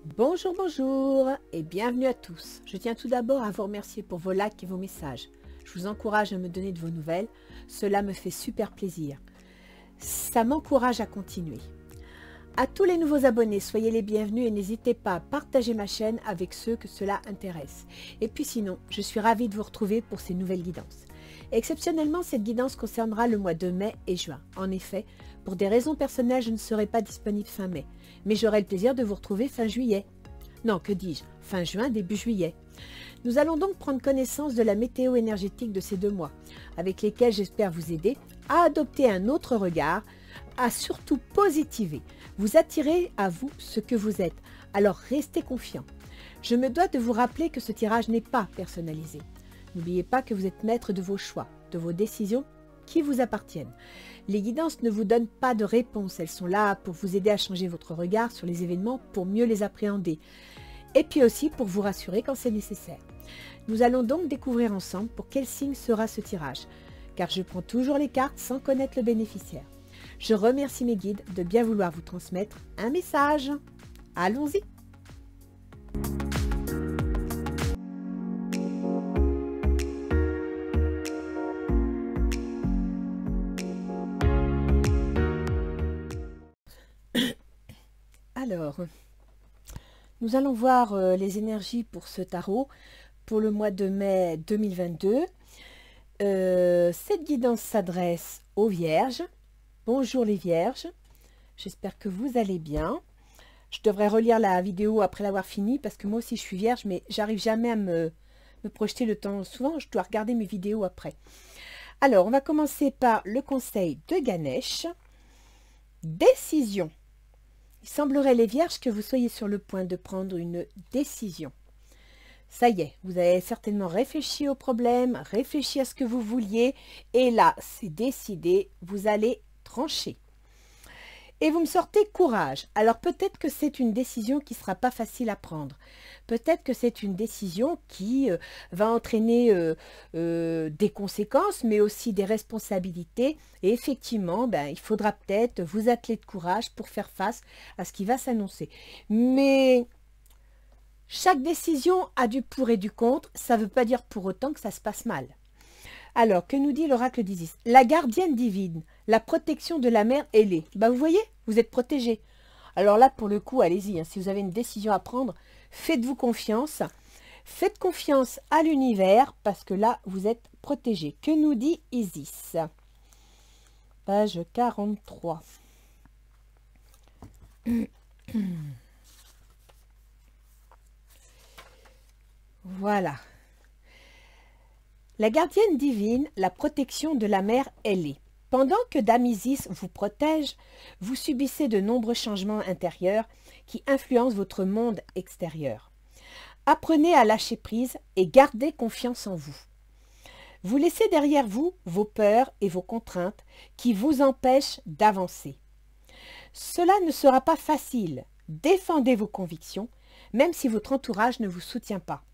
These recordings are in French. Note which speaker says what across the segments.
Speaker 1: Bonjour, bonjour et bienvenue à tous. Je tiens tout d'abord à vous remercier pour vos likes et vos messages. Je vous encourage à me donner de vos nouvelles. Cela me fait super plaisir. Ça m'encourage à continuer. À tous les nouveaux abonnés, soyez les bienvenus et n'hésitez pas à partager ma chaîne avec ceux que cela intéresse. Et puis sinon, je suis ravie de vous retrouver pour ces nouvelles guidances. Exceptionnellement, cette guidance concernera le mois de mai et juin. En effet, pour des raisons personnelles, je ne serai pas disponible fin mai, mais j'aurai le plaisir de vous retrouver fin juillet. Non, que dis-je, fin juin, début juillet. Nous allons donc prendre connaissance de la météo énergétique de ces 2 mois, avec lesquels j'espère vous aider à adopter un autre regard, à surtout positiver, vous attirer à vous ce que vous êtes. Alors restez confiants. Je me dois de vous rappeler que ce tirage n'est pas personnalisé. N'oubliez pas que vous êtes maître de vos choix, de vos décisions qui vous appartiennent. Les guidances ne vous donnent pas de réponse, elles sont là pour vous aider à changer votre regard sur les événements pour mieux les appréhender. Et puis aussi pour vous rassurer quand c'est nécessaire. Nous allons donc découvrir ensemble pour quel signe sera ce tirage, car je prends toujours les cartes sans connaître le bénéficiaire. Je remercie mes guides de bien vouloir vous transmettre un message. Allons-y! Alors, nous allons voir les énergies pour ce tarot pour le mois de mai 2022. Cette guidance s'adresse aux Vierges. Bonjour les Vierges, j'espère que vous allez bien. Je devrais relire la vidéo après l'avoir fini parce que moi aussi je suis Vierge, mais j'arrive jamais à me projeter le temps. Souvent, je dois regarder mes vidéos après. Alors, on va commencer par le conseil de Ganesh. Décision. Il semblerait, les Vierges, que vous soyez sur le point de prendre une décision. Ça y est, vous avez certainement réfléchi au problème, réfléchi à ce que vous vouliez, et là, c'est décidé, vous allez trancher. Et vous me sortez courage. Alors peut-être que c'est une décision qui ne sera pas facile à prendre. Peut-être que c'est une décision qui va entraîner des conséquences, mais aussi des responsabilités. Et effectivement, il faudra peut-être vous atteler de courage pour faire face à ce qui va s'annoncer. Mais chaque décision a du pour et du contre. Ça ne veut pas dire pour autant que ça se passe mal. Alors, que nous dit l'oracle d'Isis? La gardienne divine, la protection de la mère, elle est. Vous voyez, vous êtes protégé. Alors là, pour le coup, allez-y. Si vous avez une décision à prendre, faites-vous confiance. Faites confiance à l'univers parce que là, vous êtes protégé. Que nous dit Isis? Page 43. Voilà. La gardienne divine, la protection de la mère, elle est. Pendant que Dame Isis vous protège, vous subissez de nombreux changements intérieurs qui influencent votre monde extérieur. Apprenez à lâcher prise et gardez confiance en vous. Vous laissez derrière vous vos peurs et vos contraintes qui vous empêchent d'avancer. Cela ne sera pas facile. Défendez vos convictions, même si votre entourage ne vous soutient pas.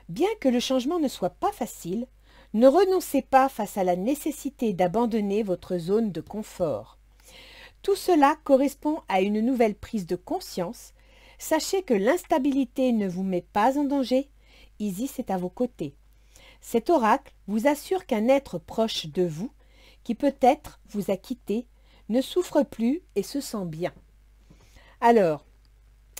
Speaker 1: Bien que le changement ne soit pas facile, ne renoncez pas face à la nécessité d'abandonner votre zone de confort. Tout cela correspond à une nouvelle prise de conscience. Sachez que l'instabilité ne vous met pas en danger. Isis est à vos côtés. Cet oracle vous assure qu'un être proche de vous, qui peut-être vous a quitté, ne souffre plus et se sent bien. Alors,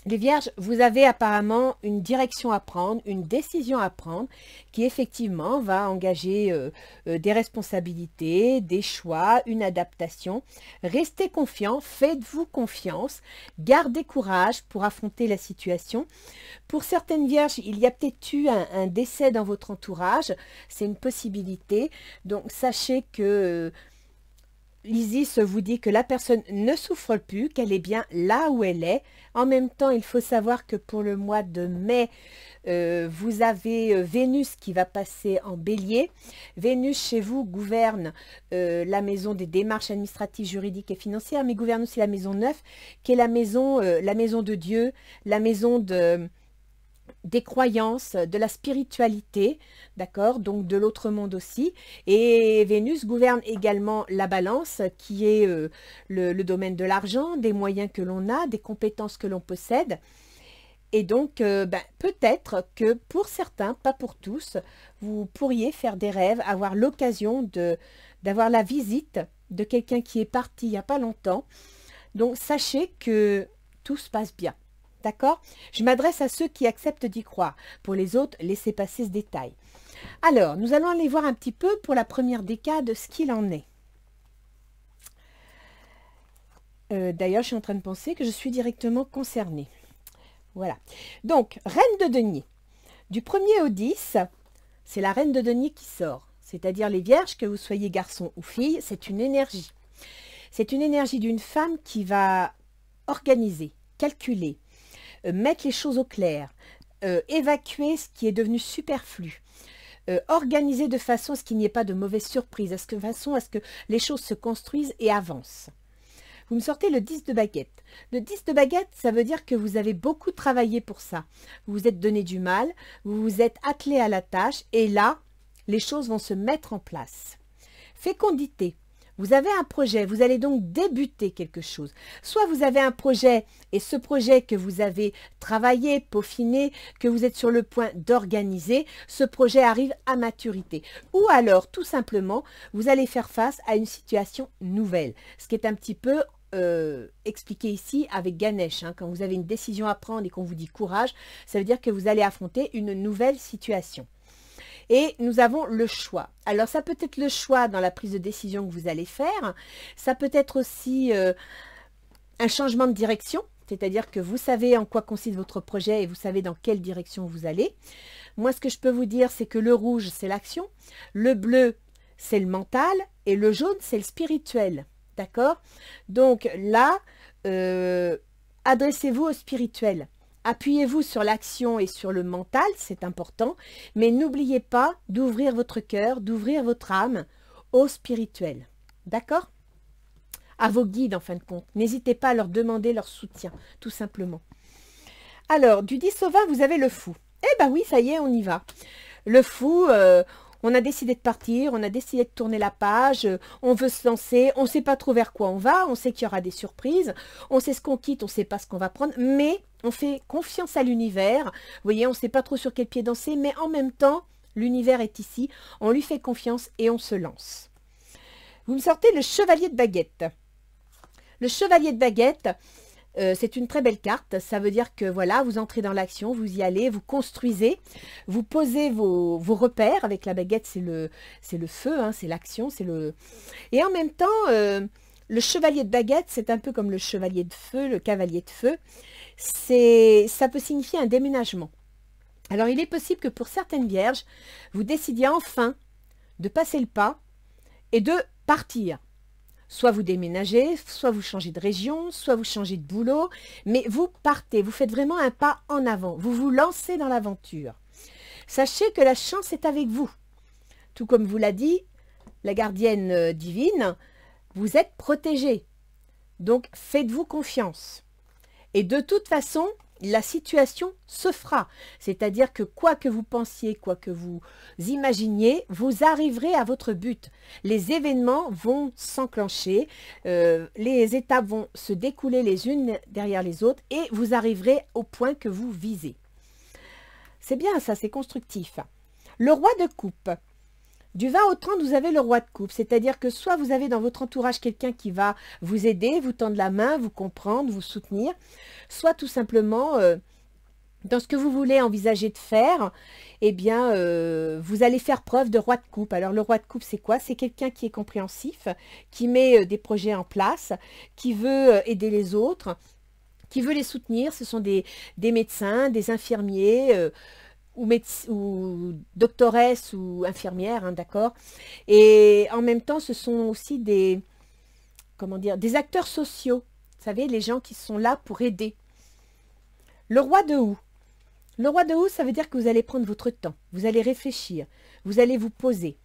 Speaker 1: les Vierges, vous avez apparemment une direction à prendre, une décision à prendre qui effectivement va engager des responsabilités, des choix, une adaptation. Restez confiants, faites-vous confiance, gardez courage pour affronter la situation. Pour certaines Vierges, il y a peut-être eu un décès dans votre entourage, c'est une possibilité. Donc sachez que Isis vous dit que la personne ne souffre plus, qu'elle est bien là où elle est. En même temps, il faut savoir que pour le mois de mai, vous avez Vénus qui va passer en bélier. Vénus, chez vous, gouverne la maison des démarches administratives, juridiques et financières, mais gouverne aussi la maison 9, qui est la maison de Dieu, la maison des croyances, de la spiritualité, d'accord, donc de l'autre monde aussi. Et Vénus gouverne également la balance, qui est le domaine de l'argent, des moyens que l'on a, des compétences que l'on possède. Et donc, peut-être que pour certains, pas pour tous, vous pourriez faire des rêves, avoir l'occasion d'avoir la visite de quelqu'un qui est parti il n'y a pas longtemps. Donc, sachez que tout se passe bien. D'accord? Je m'adresse à ceux qui acceptent d'y croire. Pour les autres, laissez passer ce détail. Alors, nous allons aller voir un petit peu pour la première décade ce qu'il en est. D'ailleurs, je suis en train de penser que je suis directement concernée. Voilà. Donc, Reine de denier. Du 1er au 10, c'est la Reine de denier qui sort. C'est-à-dire les vierges, que vous soyez garçon ou fille, c'est une énergie. C'est une énergie d'une femme qui va organiser, calculer, mettre les choses au clair, évacuer ce qui est devenu superflu, organiser de façon à ce qu'il n'y ait pas de mauvaises surprises, de façon à ce que les choses se construisent et avancent. Vous me sortez le 10 de baguette. Le 10 de baguette, ça veut dire que vous avez beaucoup travaillé pour ça. Vous vous êtes donné du mal, vous vous êtes attelé à la tâche et là, les choses vont se mettre en place. Fécondité. Vous avez un projet, vous allez donc débuter quelque chose. Soit vous avez un projet et ce projet que vous avez travaillé, peaufiné, que vous êtes sur le point d'organiser, ce projet arrive à maturité. Ou alors, tout simplement, vous allez faire face à une situation nouvelle. Ce qui est un petit peu expliqué ici avec Ganesh. Hein. Quand vous avez une décision à prendre et qu'on vous dit courage, ça veut dire que vous allez affronter une nouvelle situation. Et nous avons le choix. Alors, ça peut être le choix dans la prise de décision que vous allez faire. Ça peut être aussi un changement de direction, c'est-à-dire que vous savez en quoi consiste votre projet et vous savez dans quelle direction vous allez. Moi, ce que je peux vous dire, c'est que le rouge, c'est l'action, le bleu, c'est le mental et le jaune, c'est le spirituel. D'accord? Donc là, adressez-vous au spirituel. Appuyez-vous sur l'action et sur le mental, c'est important, mais n'oubliez pas d'ouvrir votre cœur, d'ouvrir votre âme au spirituel. D'accord? À vos guides, en fin de compte. N'hésitez pas à leur demander leur soutien, tout simplement. Alors, du 10 au 20, vous avez le fou. Eh ben oui, ça y est, on y va. Le fou, on a décidé de partir, on a décidé de tourner la page, on veut se lancer, on ne sait pas trop vers quoi on va, on sait qu'il y aura des surprises, on sait ce qu'on quitte, on ne sait pas ce qu'on va prendre, mais on fait confiance à l'univers. Vous voyez, on ne sait pas trop sur quel pied danser, mais en même temps, l'univers est ici, on lui fait confiance et on se lance. Vous me sortez le chevalier de baguette. Le chevalier de baguette, c'est une très belle carte. Ça veut dire que voilà, vous entrez dans l'action, vous y allez, vous construisez, vous posez vos repères. Avec la baguette, c'est le feu, hein, c'est l'action, c'est le. Et en même temps, le chevalier de baguette, c'est un peu comme le chevalier de feu, le cavalier de feu. Ça peut signifier un déménagement. Alors, il est possible que pour certaines vierges, vous décidiez enfin de passer le pas et de partir. Soit vous déménagez, soit vous changez de région, soit vous changez de boulot, mais vous partez, vous faites vraiment un pas en avant, vous vous lancez dans l'aventure. Sachez que la chance est avec vous. Tout comme vous l'a dit la gardienne divine, vous êtes protégé. Donc faites-vous confiance. Et de toute façon, la situation se fera. C'est-à-dire que quoi que vous pensiez, quoi que vous imaginiez, vous arriverez à votre but. Les événements vont s'enclencher, les étapes vont se découler les unes derrière les autres et vous arriverez au point que vous visez. C'est bien ça, c'est constructif. Le roi de coupe. Du 20 au 30, vous avez le roi de coupe, c'est-à-dire que soit vous avez dans votre entourage quelqu'un qui va vous aider, vous tendre la main, vous comprendre, vous soutenir, soit tout simplement, dans ce que vous voulez envisager de faire, eh bien, vous allez faire preuve de roi de coupe. Alors, le roi de coupe, c'est quoi? C'est quelqu'un qui est compréhensif, qui met des projets en place, qui veut aider les autres, qui veut les soutenir. Ce sont des médecins, des infirmiers, ou doctoresse ou infirmière, hein, d'accord. Et en même temps, ce sont aussi des, comment dire, des acteurs sociaux. Vous savez, les gens qui sont là pour aider. Le roi de houx. Le roi de houx, ça veut dire que vous allez prendre votre temps. Vous allez réfléchir. Vous allez vous poser.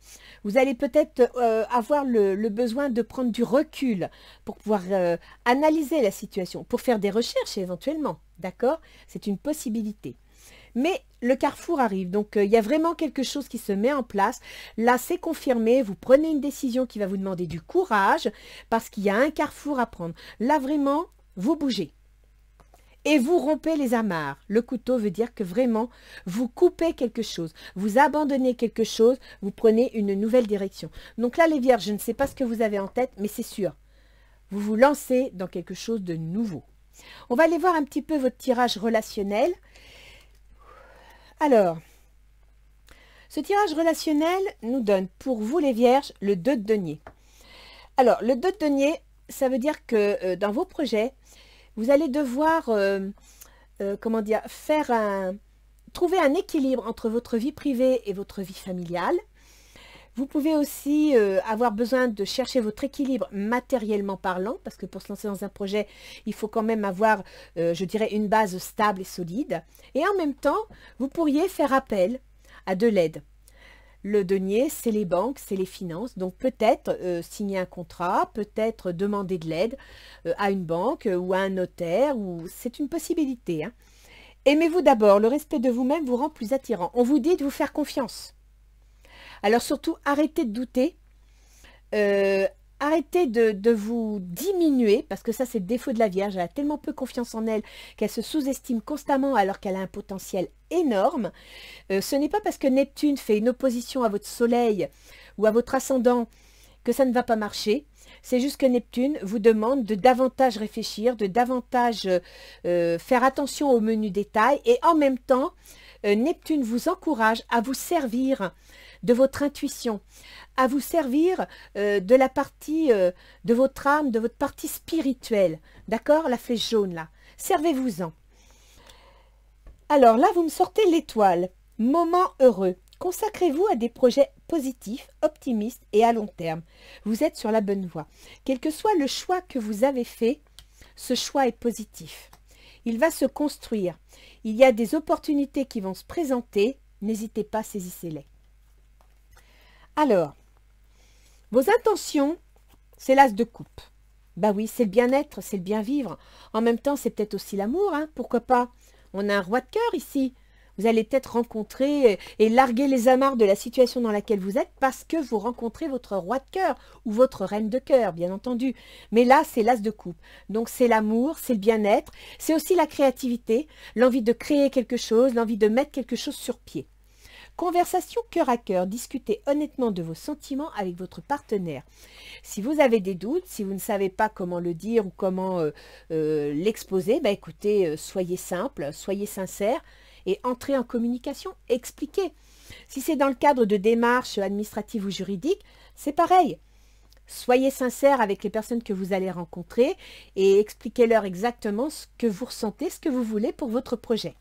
Speaker 1: Vous allez peut-être avoir le besoin de prendre du recul pour pouvoir analyser la situation, pour faire des recherches éventuellement, d'accord. C'est une possibilité. Mais le carrefour arrive, donc il y a vraiment quelque chose qui se met en place. Là, c'est confirmé, vous prenez une décision qui va vous demander du courage parce qu'il y a un carrefour à prendre. Là, vraiment, vous bougez. et vous rompez les amarres. Le couteau veut dire que vraiment, vous coupez quelque chose, vous abandonnez quelque chose, vous prenez une nouvelle direction. Donc là, les vierges, je ne sais pas ce que vous avez en tête, mais c'est sûr, vous vous lancez dans quelque chose de nouveau. On va aller voir un petit peu votre tirage relationnel. Alors, ce tirage relationnel nous donne pour vous les vierges le 2 de denier. Alors, le 2 de denier, ça veut dire que dans vos projets, vous allez devoir, comment dire, trouver un équilibre entre votre vie privée et votre vie familiale. Vous pouvez aussi avoir besoin de chercher votre équilibre matériellement parlant, parce que pour se lancer dans un projet, il faut quand même avoir, je dirais, une base stable et solide. Et en même temps, vous pourriez faire appel à de l'aide. Le denier, c'est les banques, c'est les finances. Donc peut-être signer un contrat, peut-être demander de l'aide à une banque ou à un notaire. C'est une possibilité. Hein. Aimez-vous d'abord. Le respect de vous-même vous rend plus attirant. On vous dit de vous faire confiance. Alors surtout, arrêtez de douter. Arrêtez de vous diminuer, parce que ça c'est le défaut de la Vierge, elle a tellement peu confiance en elle qu'elle se sous-estime constamment alors qu'elle a un potentiel énorme. Ce n'est pas parce que Neptune fait une opposition à votre soleil ou à votre ascendant que ça ne va pas marcher. C'est juste que Neptune vous demande de davantage réfléchir, de davantage faire attention aux menus détails et en même temps, Neptune vous encourage à vous servir de votre intuition, à vous servir de la partie de votre âme, de votre partie spirituelle. D'accord? La flèche jaune là. Servez-vous-en. Alors là, vous me sortez l'étoile. Moment heureux. Consacrez-vous à des projets positifs, optimistes et à long terme. Vous êtes sur la bonne voie. Quel que soit le choix que vous avez fait, ce choix est positif. Il va se construire. Il y a des opportunités qui vont se présenter. N'hésitez pas, saisissez-les. Alors, vos intentions, c'est l'as de coupe. Bah oui, c'est le bien-être, c'est le bien-vivre. En même temps, c'est peut-être aussi l'amour, hein, pourquoi pas? On a un roi de cœur ici. Vous allez peut-être rencontrer et larguer les amarres de la situation dans laquelle vous êtes parce que vous rencontrez votre roi de cœur ou votre reine de cœur, bien entendu. Mais là, c'est l'as de coupe. Donc, c'est l'amour, c'est le bien-être, c'est aussi la créativité, l'envie de créer quelque chose, l'envie de mettre quelque chose sur pied. Conversation cœur à cœur, discutez honnêtement de vos sentiments avec votre partenaire. Si vous avez des doutes, si vous ne savez pas comment le dire ou comment l'exposer, bah écoutez, soyez simple, soyez sincère et entrez en communication, expliquez. Si c'est dans le cadre de démarches administratives ou juridiques, c'est pareil. Soyez sincère avec les personnes que vous allez rencontrer et expliquez-leur exactement ce que vous ressentez, ce que vous voulez pour votre projet.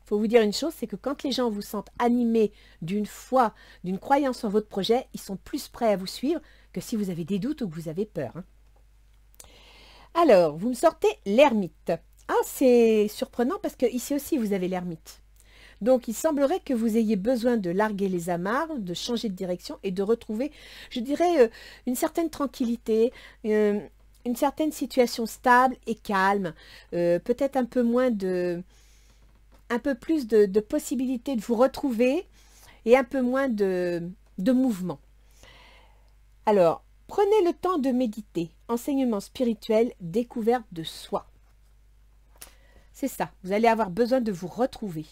Speaker 1: Il faut vous dire une chose, c'est que quand les gens vous sentent animés d'une foi, d'une croyance en votre projet, ils sont plus prêts à vous suivre que si vous avez des doutes ou que vous avez peur. Hein. Alors, vous me sortez l'ermite. Ah, c'est surprenant parce que ici aussi, vous avez l'ermite. Donc, il semblerait que vous ayez besoin de larguer les amarres, de changer de direction et de retrouver, je dirais, une certaine tranquillité, une certaine situation stable et calme, peut-être un peu moins un peu plus de possibilités de vous retrouver et un peu moins de mouvement. Alors, prenez le temps de méditer. Enseignement spirituel, découverte de soi. C'est ça, vous allez avoir besoin de vous retrouver.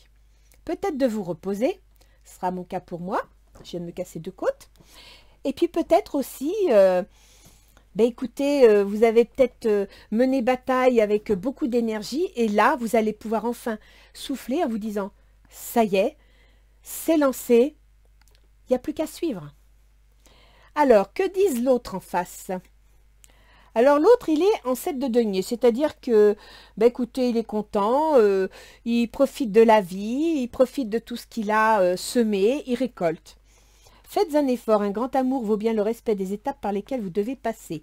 Speaker 1: Peut-être de vous reposer, ce sera mon cas pour moi. Je viens de me casser 2 côtes. Et puis peut-être aussi... ben écoutez, vous avez peut-être mené bataille avec beaucoup d'énergie et là, vous allez pouvoir enfin souffler en vous disant « ça y est, c'est lancé, il n'y a plus qu'à suivre ». Alors, que disent l'autre en face? Alors l'autre, il est en 7 de denier, c'est-à-dire que, ben écoutez, il est content, il profite de la vie, il profite de tout ce qu'il a semé, il récolte. Faites un effort, un grand amour vaut bien le respect des étapes par lesquelles vous devez passer.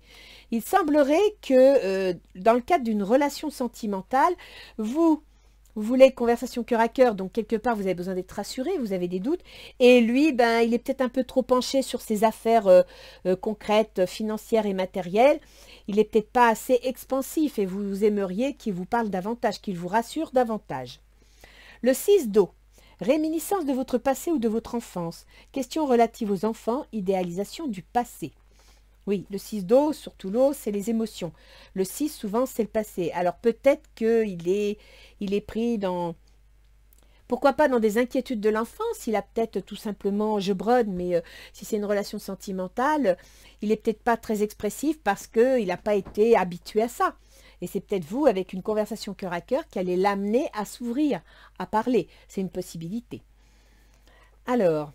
Speaker 1: Il semblerait que dans le cadre d'une relation sentimentale, vous voulez conversation cœur à cœur, donc quelque part vous avez besoin d'être rassuré, vous avez des doutes, et lui, ben, il est peut-être un peu trop penché sur ses affaires concrètes, financières et matérielles. Il n'est peut-être pas assez expansif et vous aimeriez qu'il vous parle davantage, qu'il vous rassure davantage. Le 6 d'eau. Réminiscence de votre passé ou de votre enfance. Questions relatives aux enfants, idéalisation du passé. Oui, le 6 d'eau, surtout l'eau, c'est les émotions. Le 6, souvent, c'est le passé. Alors peut-être il est pris dans... Pourquoi pas dans des inquiétudes de l'enfance? Il a peut-être tout simplement, je brode, mais si c'est une relation sentimentale, il est peut-être pas très expressif parce qu'il n'a pas été habitué à ça. Et c'est peut-être vous, avec une conversation cœur à cœur, qui allez l'amener à s'ouvrir, à parler. C'est une possibilité. Alors,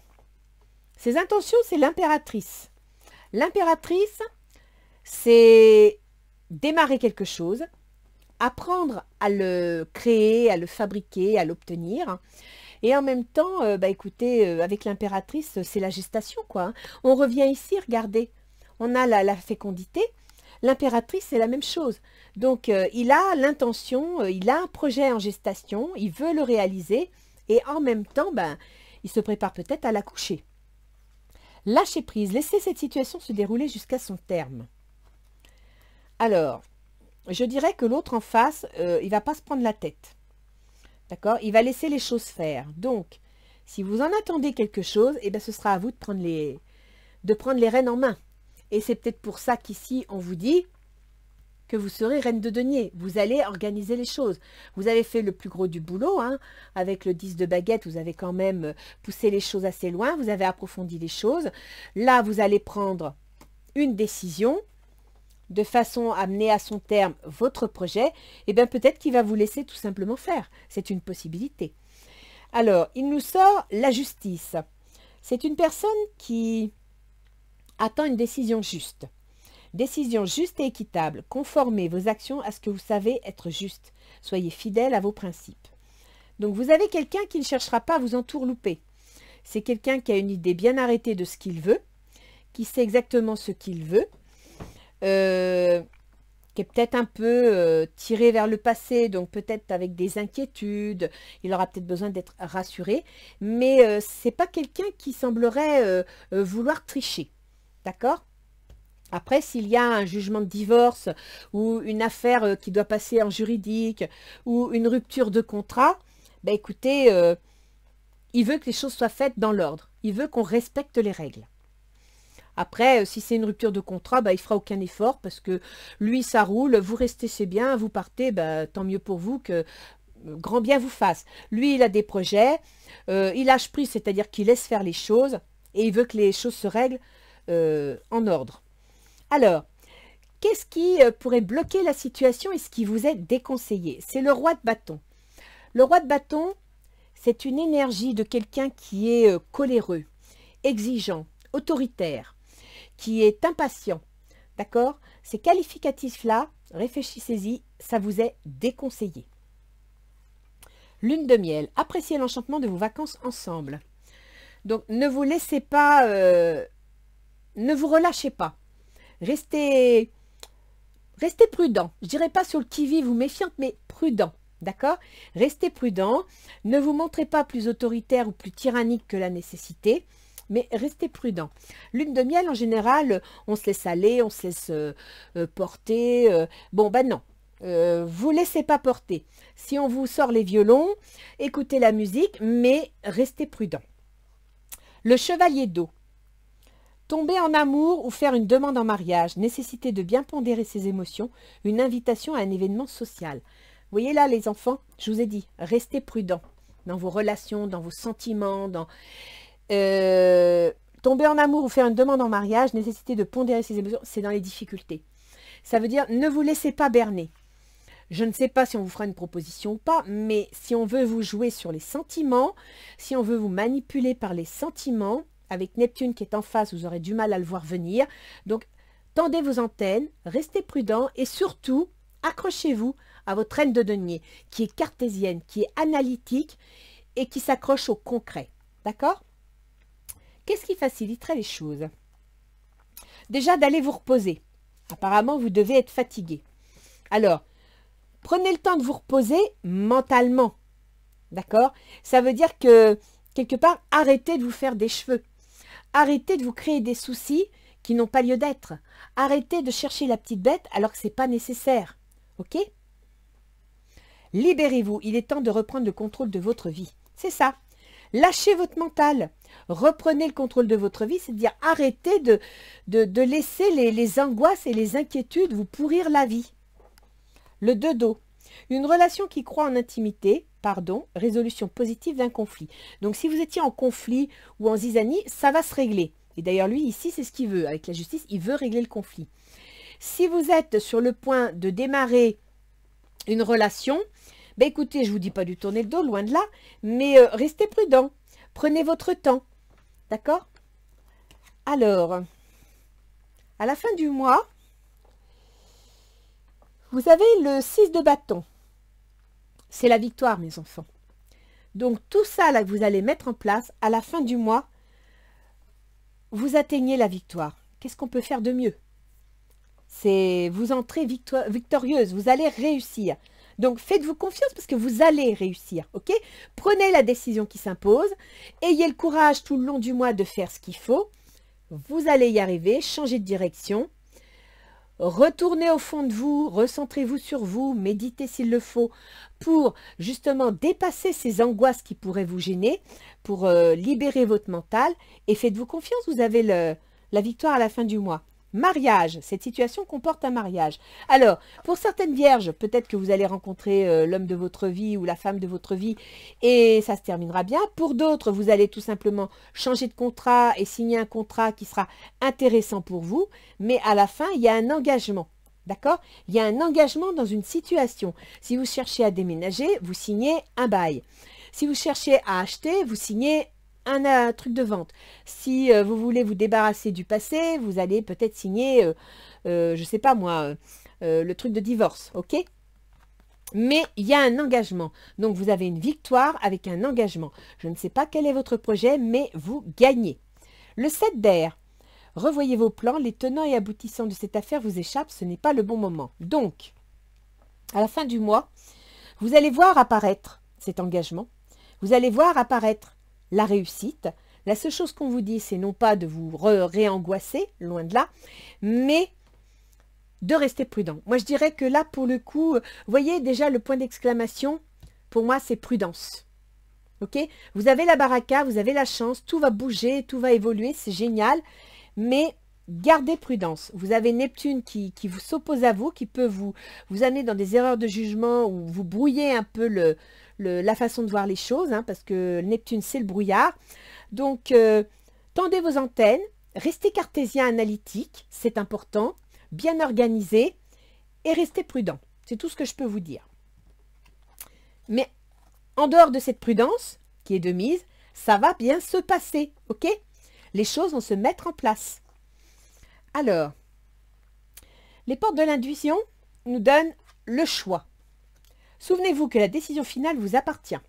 Speaker 1: ses intentions, c'est l'impératrice. L'impératrice, c'est démarrer quelque chose, apprendre à le créer, à le fabriquer, à l'obtenir. Et en même temps, écoutez, avec l'impératrice, c'est la gestation, quoi. Hein. On revient ici, regardez, on a la fécondité. L'impératrice, c'est la même chose. Donc, il a l'intention, il a un projet en gestation, il veut le réaliser, et en même temps, il se prépare peut-être à l'accoucher. Lâcher prise, laisser cette situation se dérouler jusqu'à son terme. Alors, je dirais que l'autre en face, il ne va pas se prendre la tête. D'accord? Il va laisser les choses faire. Donc, si vous en attendez quelque chose, ce sera à vous de prendre les rênes en main. Et c'est peut-être pour ça qu'ici, on vous dit que vous serez reine de denier. Vous allez organiser les choses. Vous avez fait le plus gros du boulot. Hein. Avec le 10 de baguette, vous avez quand même poussé les choses assez loin. Vous avez approfondi les choses. Là, vous allez prendre une décision de façon à mener à son terme votre projet. Et bien peut-être qu'il va vous laisser tout simplement faire. C'est une possibilité. Alors, il nous sort la justice. C'est une personne qui attend une décision juste. Décision juste et équitable. Conformez vos actions à ce que vous savez être juste. Soyez fidèle à vos principes. Donc vous avez quelqu'un qui ne cherchera pas à vous entourlouper. C'est quelqu'un qui a une idée bien arrêtée de ce qu'il veut, qui sait exactement ce qu'il veut, qui est peut-être un peu tiré vers le passé, donc peut-être avec des inquiétudes, il aura peut-être besoin d'être rassuré, mais ce n'est pas quelqu'un qui semblerait vouloir tricher. D'accord ? Après, s'il y a un jugement de divorce ou une affaire qui doit passer en juridique ou une rupture de contrat, écoutez, il veut que les choses soient faites dans l'ordre. Il veut qu'on respecte les règles. Après, si c'est une rupture de contrat, il ne fera aucun effort parce que lui, ça roule, vous restez, c'est bien, vous partez, tant mieux pour vous, que grand bien vous fasse. Lui, il a des projets, il lâche prise, c'est-à-dire qu'il laisse faire les choses et il veut que les choses se règlent en ordre. Alors, qu'est-ce qui pourrait bloquer la situation et ce qui vous est déconseillé? C'est le roi de bâton. Le roi de bâton, c'est une énergie de quelqu'un qui est coléreux, exigeant, autoritaire, qui est impatient. D'accord? Ces qualificatifs-là, réfléchissez-y, ça vous est déconseillé. Lune de miel, appréciez l'enchantement de vos vacances ensemble. Donc, ne vous laissez pas, ne vous relâchez pas. Restez prudent. Je ne dirais pas sur le qui-vive ou méfiante, mais prudent. D'accord? Restez prudent. Ne vous montrez pas plus autoritaire ou plus tyrannique que la nécessité, mais restez prudent. Lune de miel, en général, on se laisse aller, on se laisse porter. Non. Vous ne laissez pas porter. Si on vous sort les violons, écoutez la musique, mais restez prudent. Le chevalier d'eau. Tomber en amour ou faire une demande en mariage, nécessité de bien pondérer ses émotions, une invitation à un événement social. Vous voyez là les enfants, je vous ai dit, restez prudents dans vos relations, dans vos sentiments, tomber en amour ou faire une demande en mariage, nécessité de pondérer ses émotions, c'est dans les difficultés. Ça veut dire ne vous laissez pas berner. Je ne sais pas si on vous fera une proposition ou pas, mais si on veut vous jouer sur les sentiments, si on veut vous manipuler par les sentiments, avec Neptune qui est en face, vous aurez du mal à le voir venir. Donc, tendez vos antennes, restez prudents et surtout, accrochez-vous à votre reine de denier, qui est cartésienne, qui est analytique et qui s'accroche au concret. D'accord? Qu'est-ce qui faciliterait les choses? Déjà, d'aller vous reposer. Apparemment, vous devez être fatigué. Alors, prenez le temps de vous reposer mentalement. D'accord? Ça veut dire que, quelque part, arrêtez de vous faire des cheveux. Arrêtez de vous créer des soucis qui n'ont pas lieu d'être. Arrêtez de chercher la petite bête alors que ce n'est pas nécessaire. Ok? Libérez-vous. Il est temps de reprendre le contrôle de votre vie. C'est ça. Lâchez votre mental. Reprenez le contrôle de votre vie, c'est-à-dire arrêtez de laisser les angoisses et les inquiétudes vous pourrir la vie. Le 2 d'eau. Une relation qui croit en intimité, pardon, résolution positive d'un conflit. Donc si vous étiez en conflit ou en zizanie, ça va se régler. Et d'ailleurs lui ici, c'est ce qu'il veut. Avec la justice, il veut régler le conflit. Si vous êtes sur le point de démarrer une relation, ben écoutez, je ne vous dis pas de tourner le dos, loin de là, mais restez prudent. Prenez votre temps. D'accord? Alors, à la fin du mois, vous avez le 6 de bâton. C'est la victoire, mes enfants. Donc, tout ça là que vous allez mettre en place, à la fin du mois, vous atteignez la victoire. Qu'est-ce qu'on peut faire de mieux? C'est vous entrez victorieuse, vous allez réussir. Donc, faites-vous confiance parce que vous allez réussir, ok? Prenez la décision qui s'impose. Ayez le courage tout le long du mois de faire ce qu'il faut. Vous allez y arriver, changez de direction. Retournez au fond de vous, recentrez-vous sur vous, méditez s'il le faut pour justement dépasser ces angoisses qui pourraient vous gêner, pour libérer votre mental et faites-vous confiance, vous avez la victoire à la fin du mois. Mariage, cette situation comporte un mariage. Alors, pour certaines vierges, peut-être que vous allez rencontrer l'homme de votre vie ou la femme de votre vie et ça se terminera bien. Pour d'autres, vous allez tout simplement changer de contrat et signer un contrat qui sera intéressant pour vous. Mais à la fin, il y a un engagement. D'accord? Il y a un engagement dans une situation. Si vous cherchez à déménager, vous signez un bail. Si vous cherchez à acheter, vous signez un truc de vente. Si vous voulez vous débarrasser du passé, vous allez peut-être signer, je ne sais pas moi, le truc de divorce, ok? Mais il y a un engagement. Donc, vous avez une victoire avec un engagement. Je ne sais pas quel est votre projet, mais vous gagnez. Le 7 d'air. Revoyez vos plans. Les tenants et aboutissants de cette affaire vous échappent. Ce n'est pas le bon moment. Donc, à la fin du mois, vous allez voir apparaître cet engagement. Vous allez voir apparaître la réussite. La seule chose qu'on vous dit, c'est non pas de vous réangoisser, loin de là, mais de rester prudent. Moi, je dirais que là, pour le coup, vous voyez déjà le point d'exclamation, pour moi, c'est prudence. Ok? Vous avez la baraka, vous avez la chance, tout va bouger, tout va évoluer, c'est génial, mais gardez prudence. Vous avez Neptune qui vous s'oppose à vous, qui peut vous amener dans des erreurs de jugement ou vous brouiller un peu la façon de voir les choses, hein, parce que Neptune, c'est le brouillard. Donc, tendez vos antennes, restez cartésien analytique, c'est important, bien organisé et restez prudent. C'est tout ce que je peux vous dire. Mais en dehors de cette prudence, qui est de mise, ça va bien se passer, ok? Les choses vont se mettre en place. Alors, les portes de l'intuition nous donnent le choix. Souvenez-vous que la décision finale vous appartient.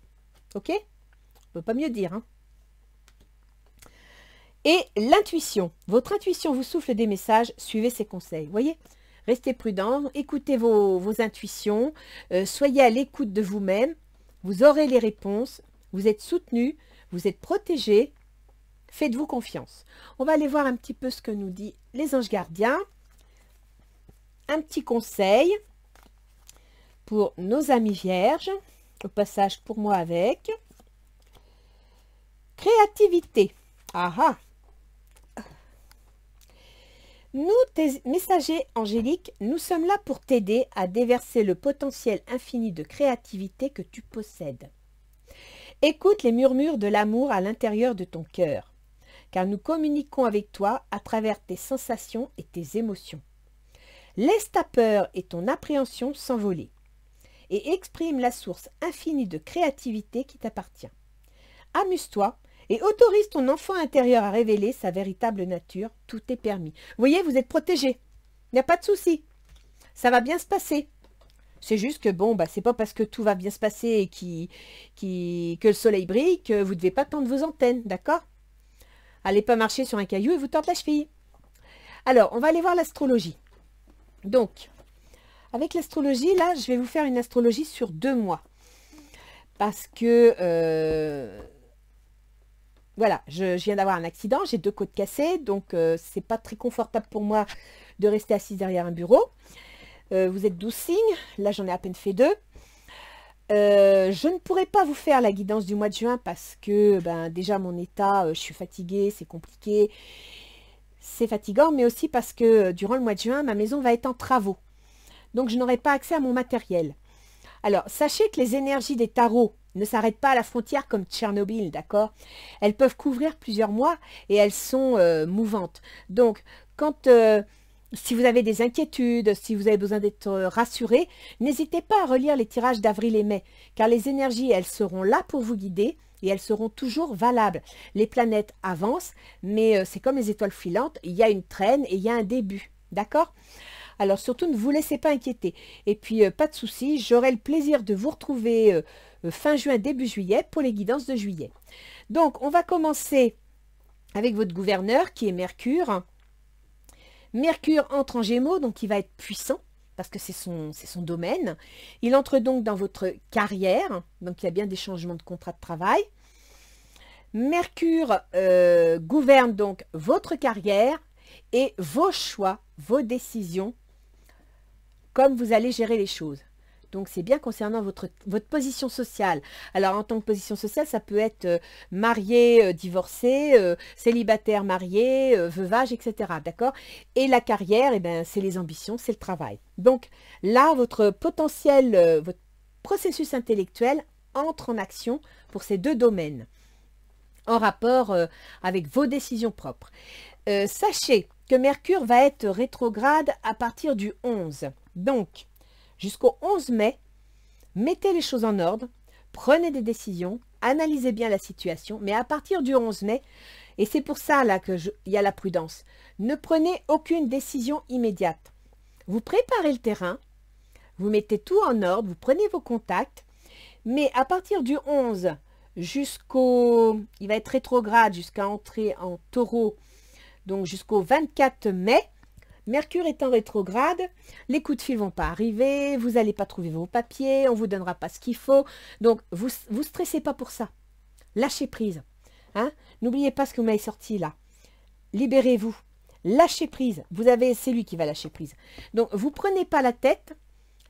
Speaker 1: Ok? On ne peut pas mieux dire. Hein? Et l'intuition. Votre intuition vous souffle des messages. Suivez ses conseils. Vous voyez? Restez prudent. Écoutez vos intuitions. Soyez à l'écoute de vous-même. Vous aurez les réponses. Vous êtes soutenu. Vous êtes protégé. Faites-vous confiance. On va aller voir un petit peu ce que nous dit les anges gardiens. Un petit conseil pour nos amis vierges, au passage pour moi avec. Créativité. Ah ah. Nous, tes messagers angéliques, nous sommes là pour t'aider à déverser le potentiel infini de créativité que tu possèdes. Écoute les murmures de l'amour à l'intérieur de ton cœur, car nous communiquons avec toi à travers tes sensations et tes émotions. Laisse ta peur et ton appréhension s'envoler et exprime la source infinie de créativité qui t'appartient. Amuse-toi et autorise ton enfant intérieur à révéler sa véritable nature. Tout est permis. Vous voyez, vous êtes protégés. Il n'y a pas de souci. Ça va bien se passer. C'est juste que bon, c'est pas parce que tout va bien se passer et que le soleil brille que vous ne devez pas tendre vos antennes, d'accord? Allez pas marcher sur un caillou et vous tordre la cheville. Alors, on va aller voir l'astrologie. Donc, avec l'astrologie, là, je vais vous faire une astrologie sur 2 mois. Parce que, voilà, je viens d'avoir un accident, j'ai 2 côtes cassées, donc c'est pas très confortable pour moi de rester assise derrière un bureau. Vous êtes 12 signes, là j'en ai à peine fait 2. Je ne pourrai pas vous faire la guidance du mois de juin parce que déjà mon état, je suis fatiguée, c'est compliqué, c'est fatigant, mais aussi parce que durant le mois de juin, ma maison va être en travaux. Donc je n'aurai pas accès à mon matériel. Alors, sachez que les énergies des tarots ne s'arrêtent pas à la frontière comme Tchernobyl, d'accord? Elles peuvent couvrir plusieurs mois et elles sont mouvantes. Donc, si vous avez des inquiétudes, si vous avez besoin d'être rassuré, n'hésitez pas à relire les tirages d'avril et mai, car les énergies, elles seront là pour vous guider et elles seront toujours valables. Les planètes avancent, mais c'est comme les étoiles filantes, il y a une traîne et il y a un début, d'accord? Alors surtout, ne vous laissez pas inquiéter. Et puis, pas de souci, j'aurai le plaisir de vous retrouver fin juin, début juillet pour les guidances de juillet. Donc, on va commencer avec votre gouverneur qui est Mercure. Mercure entre en Gémeaux, donc il va être puissant parce que c'est son domaine. Il entre donc dans votre carrière, donc il y a bien des changements de contrat de travail. Mercure gouverne donc votre carrière et vos choix, vos décisions, comme vous allez gérer les choses. Donc, c'est bien concernant votre position sociale. Alors, en tant que position sociale, ça peut être marié, divorcé, célibataire, marié, veuvage, etc. D'accord? Et la carrière, eh ben, c'est les ambitions, c'est le travail. Donc, là, votre potentiel, votre processus intellectuel entre en action pour ces deux domaines, en rapport avec vos décisions propres. Sachez que Mercure va être rétrograde à partir du 11. Donc, jusqu'au 11 mai, mettez les choses en ordre, prenez des décisions, analysez bien la situation, mais à partir du 11 mai, et c'est pour ça là qu'il y a la prudence, ne prenez aucune décision immédiate. Vous préparez le terrain, vous mettez tout en ordre, vous prenez vos contacts, mais à partir du 11 il va être rétrograde jusqu'à entrer en taureau, donc jusqu'au 24 mai, Mercure est en rétrograde, les coups de fil ne vont pas arriver, vous n'allez pas trouver vos papiers, on ne vous donnera pas ce qu'il faut. Donc, vous stressez pas pour ça. Lâchez prise. Hein? N'oubliez pas ce que vous m'avez sorti là. Libérez-vous. Lâchez prise. C'est lui qui va lâcher prise. Donc, vous ne prenez pas la tête,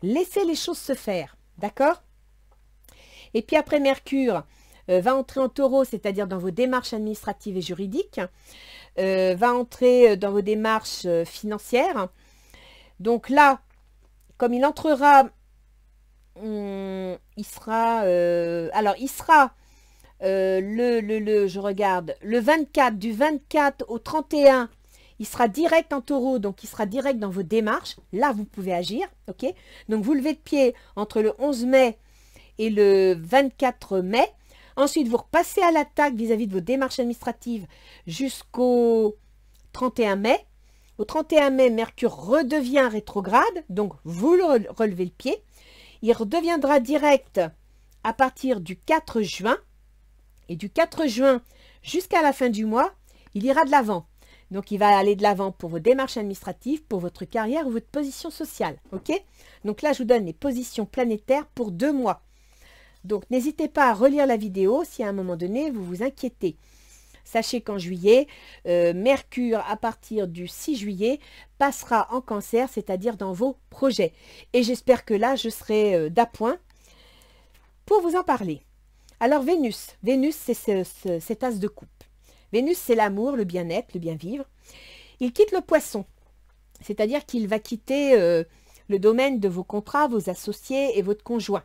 Speaker 1: laissez les choses se faire. D'accord? Et puis après, Mercure va entrer en taureau, c'est-à-dire dans vos démarches administratives et juridiques, va entrer dans vos démarches financières. Donc là, comme il entrera, il sera je regarde, le 24, du 24 au 31, il sera direct en taureau, donc il sera direct dans vos démarches. Là, vous pouvez agir, ok? Donc, vous levez de pied entre le 11 mai et le 24 mai. Ensuite, vous repassez à l'attaque vis-à-vis de vos démarches administratives jusqu'au 31 mai. Au 31 mai, Mercure redevient rétrograde, donc vous relevez le pied. Il redeviendra direct à partir du 4 juin. Et du 4 juin jusqu'à la fin du mois, il ira de l'avant. Donc, il va aller de l'avant pour vos démarches administratives, pour votre carrière ou votre position sociale. Ok? Donc là, je vous donne les positions planétaires pour 2 mois. Donc, n'hésitez pas à relire la vidéo si à un moment donné, vous vous inquiétez. Sachez qu'en juillet, Mercure, à partir du 6 juillet, passera en cancer, c'est-à-dire dans vos projets. Et j'espère que là, je serai d'appoint pour vous en parler. Alors, Vénus, c'est cet as de coupe. Vénus, c'est l'amour, le bien-être, le bien-vivre. Il quitte le poisson, c'est-à-dire qu'il va quitter le domaine de vos contrats, vos associés et votre conjoint.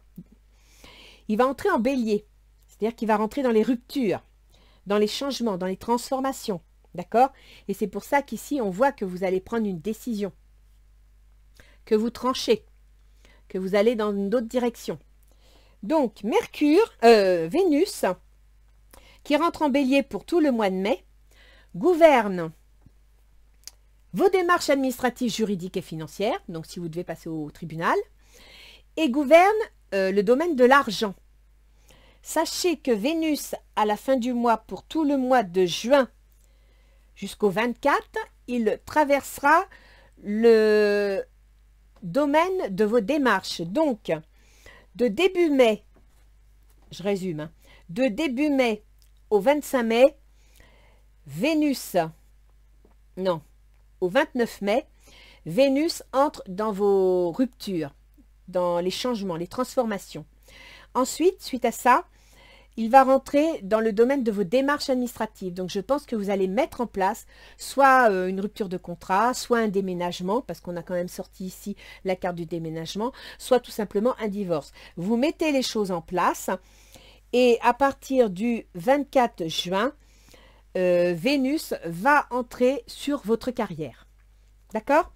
Speaker 1: Il va entrer en bélier, c'est-à-dire qu'il va rentrer dans les ruptures, dans les changements, dans les transformations, d'accord? Et c'est pour ça qu'ici, on voit que vous allez prendre une décision, que vous tranchez, que vous allez dans une autre direction. Donc, Vénus, qui rentre en bélier pour tout le mois de mai, gouverne vos démarches administratives, juridiques et financières, donc si vous devez passer au tribunal, et gouverne le domaine de l'argent. Sachez que Vénus, à la fin du mois, pour tout le mois de juin jusqu'au 24, il traversera le domaine de vos démarches. Donc, de début mai, je résume, de début mai au 25 mai, au 29 mai, Vénus entre dans vos ruptures, dans les changements, les transformations. Ensuite, suite à ça, il va rentrer dans le domaine de vos démarches administratives. Donc, je pense que vous allez mettre en place soit une rupture de contrat, soit un déménagement, parce qu'on a quand même sorti ici la carte du déménagement, soit tout simplement un divorce. Vous mettez les choses en place et à partir du 24 juin, Vénus va entrer sur votre carrière. D'accord?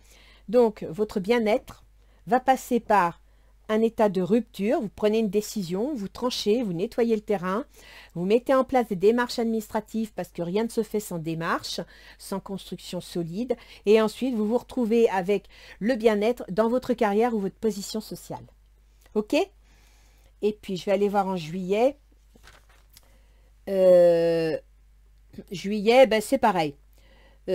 Speaker 1: Donc, votre bien-être va passer par un état de rupture, vous prenez une décision, vous tranchez, vous nettoyez le terrain, vous mettez en place des démarches administratives parce que rien ne se fait sans démarche, sans construction solide, et ensuite vous vous retrouvez avec le bien-être dans votre carrière ou votre position sociale. Ok? Et puis je vais aller voir en juillet. Juillet, ben, c'est pareil.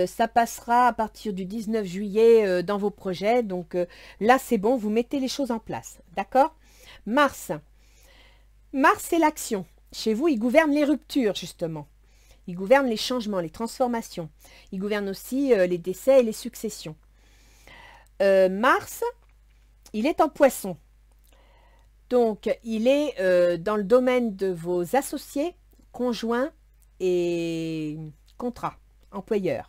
Speaker 1: Ça passera à partir du 19 juillet dans vos projets. Donc là, c'est bon, vous mettez les choses en place. D'accord? Mars. Mars, c'est l'action. Chez vous, il gouverne les ruptures, justement. Il gouverne les changements, les transformations. Il gouverne aussi les décès et les successions. Mars, il est en Poisson. Donc, il est dans le domaine de vos associés, conjoints et contrats, employeurs.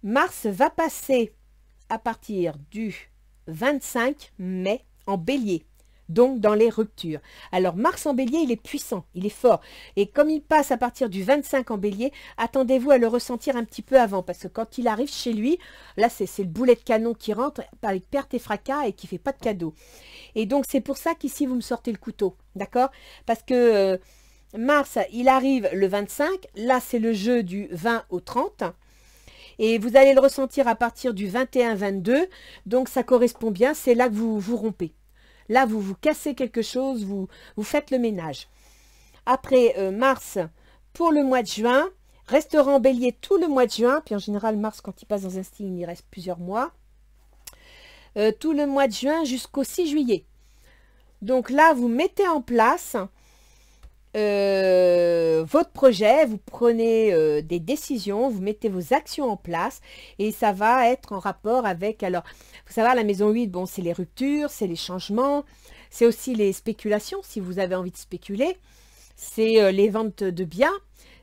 Speaker 1: Mars va passer à partir du 25 mai en Bélier, donc dans les ruptures. Alors Mars en Bélier, il est puissant, il est fort. Et comme il passe à partir du 25 en Bélier, attendez-vous à le ressentir un petit peu avant, parce que quand il arrive chez lui, là c'est le boulet de canon qui rentre avec perte et fracas et qui ne fait pas de cadeau. Et donc c'est pour ça qu'ici vous me sortez le couteau, d'accord? Parce que Mars, il arrive le 25, là c'est le jeu du 20 au 30. Et vous allez le ressentir à partir du 21-22, donc ça correspond bien, c'est là que vous vous rompez. Là, vous cassez quelque chose, vous faites le ménage. Après, Mars, pour le mois de juin, restera en Bélier tout le mois de juin, puis en général, Mars, quand il passe dans un signe, il reste plusieurs mois. Tout le mois de juin jusqu'au 6 juillet. Donc là, vous mettez en place votre projet, vous prenez des décisions, vous mettez vos actions en place et ça va être en rapport avec, alors, il faut savoir, la maison 8, bon, c'est les ruptures, c'est les changements, c'est aussi les spéculations, si vous avez envie de spéculer, c'est les ventes de biens,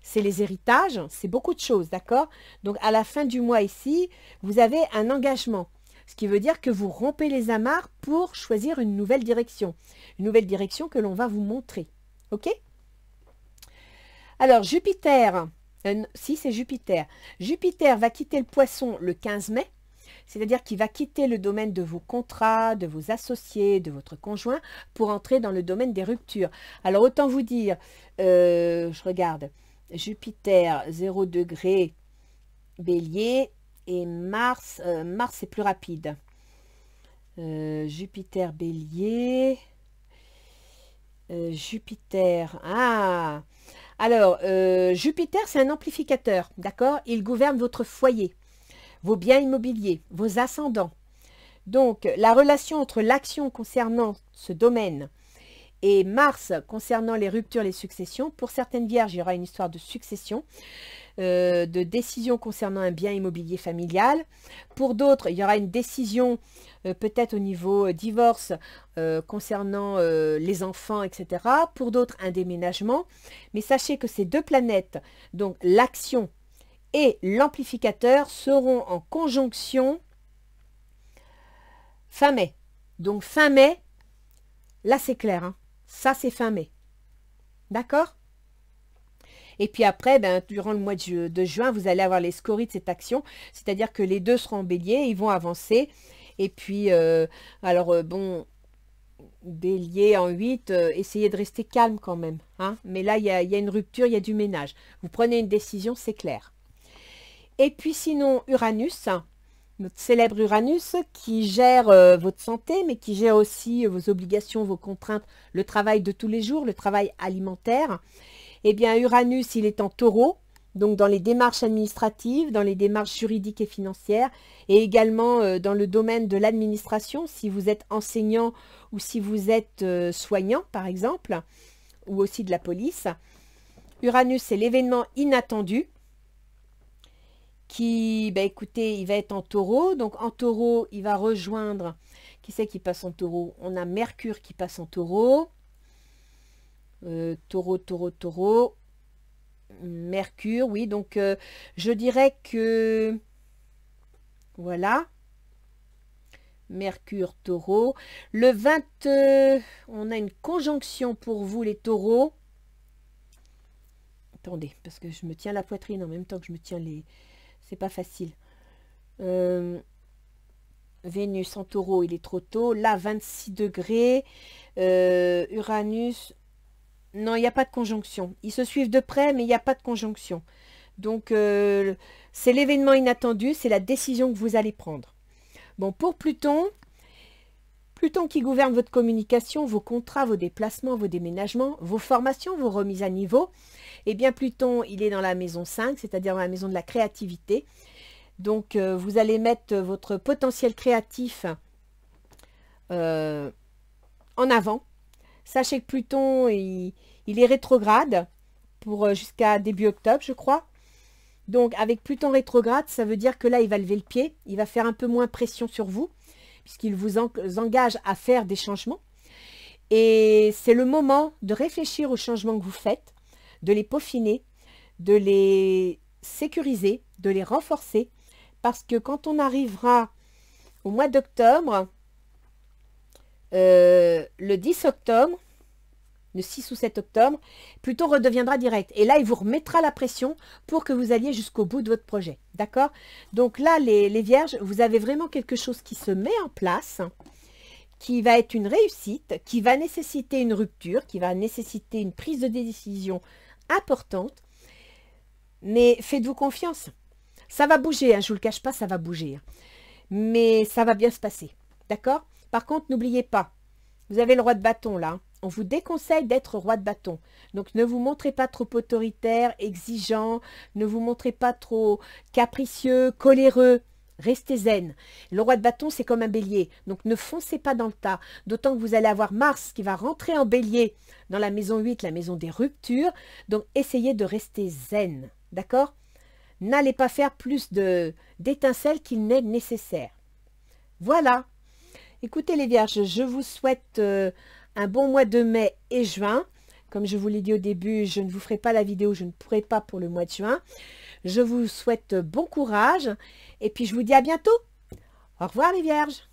Speaker 1: c'est les héritages, c'est beaucoup de choses, d'accord? Donc, à la fin du mois ici, vous avez un engagement, ce qui veut dire que vous rompez les amarres pour choisir une nouvelle direction que l'on va vous montrer, ok? Alors, Jupiter, si c'est Jupiter, Jupiter va quitter le Poisson le 15 mai, c'est-à-dire qu'il va quitter le domaine de vos contrats, de vos associés, de votre conjoint, pour entrer dans le domaine des ruptures. Alors, autant vous dire, je regarde, Jupiter, 0 degré, Bélier, et Mars, Mars c'est plus rapide. Jupiter, Bélier, Jupiter, ah. Alors, Jupiter, c'est un amplificateur, d'accord? Il gouverne votre foyer, vos biens immobiliers, vos ascendants. Donc, la relation entre l'action concernant ce domaine et Mars concernant les ruptures, les successions, pour certaines vierges, il y aura une histoire de succession, de décision concernant un bien immobilier familial. Pour d'autres, il y aura une décision peut-être au niveau divorce concernant les enfants, etc. Pour d'autres, un déménagement. Mais sachez que ces deux planètes, donc l'action et l'amplificateur, seront en conjonction fin mai. Donc fin mai, là c'est clair, hein. Ça c'est fin mai. D'accord? Et puis après, ben, durant le mois de juin, vous allez avoir les scories de cette action, c'est-à-dire que les deux seront en Bélier, ils vont avancer. Et puis, bon, Bélier en 8, essayez de rester calme quand même, hein. Mais là, il y a une rupture, il y a du ménage. Vous prenez une décision, c'est clair. Et puis sinon, Uranus, notre célèbre Uranus, qui gère votre santé, mais qui gère aussi vos obligations, vos contraintes, le travail de tous les jours, le travail alimentaire. Eh bien, Uranus, il est en Taureau, donc dans les démarches administratives, dans les démarches juridiques et financières, et également dans le domaine de l'administration, si vous êtes enseignant ou si vous êtes soignant, par exemple, ou aussi de la police. Uranus, c'est l'événement inattendu qui, ben écoutez, il va être en Taureau. Donc en Taureau, il va rejoindre, qui c'est qui passe en Taureau? On a Mercure qui passe en Taureau. Taureau, taureau, taureau. Mercure, oui, donc je dirais que voilà, Mercure, taureau. Le 20, on a une conjonction pour vous les taureaux. Attendez, parce que je me tiens la poitrine en même temps que je me tiens les... C'est pas facile. Vénus en taureau, il est trop tôt. Là, 26 degrés. Uranus... Non, il n'y a pas de conjonction. Ils se suivent de près, mais il n'y a pas de conjonction. Donc, c'est l'événement inattendu, c'est la décision que vous allez prendre. Bon, pour Pluton, Pluton qui gouverne votre communication, vos contrats, vos déplacements, vos déménagements, vos formations, vos remises à niveau. Eh bien, Pluton, il est dans la maison 5, c'est-à-dire dans la maison de la créativité. Donc, vous allez mettre votre potentiel créatif en avant. Sachez que Pluton, il est rétrograde pour jusqu'à début octobre, je crois. Donc, avec Pluton rétrograde, ça veut dire que là, il va lever le pied. Il va faire un peu moins pression sur vous, puisqu'il vous engage à faire des changements. Et c'est le moment de réfléchir aux changements que vous faites, de les peaufiner, de les sécuriser, de les renforcer. Parce que quand on arrivera au mois d'octobre, le 10 octobre, le 6 ou 7 octobre, Pluton redeviendra direct. Et là, il vous remettra la pression pour que vous alliez jusqu'au bout de votre projet. D'accord? Donc là, les vierges, vous avez vraiment quelque chose qui se met en place, qui va être une réussite, qui va nécessiter une rupture, qui va nécessiter une prise de décision importante. Mais faites-vous confiance. Ça va bouger, hein, je ne vous le cache pas, ça va bouger. Mais ça va bien se passer. D'accord? Par contre, n'oubliez pas, vous avez le roi de bâton là. On vous déconseille d'être roi de bâton. Donc, ne vous montrez pas trop autoritaire, exigeant. Ne vous montrez pas trop capricieux, coléreux. Restez zen. Le roi de bâton, c'est comme un bélier. Donc, ne foncez pas dans le tas. D'autant que vous allez avoir Mars qui va rentrer en bélier dans la maison 8, la maison des ruptures. Donc, essayez de rester zen. D'accord? N'allez pas faire plus d'étincelles qu'il n'est nécessaire. Voilà. Écoutez les vierges, je vous souhaite un bon mois de mai et juin. Comme je vous l'ai dit au début, je ne vous ferai pas la vidéo, je ne pourrai pas pour le mois de juin. Je vous souhaite bon courage et puis je vous dis à bientôt. Au revoir les vierges.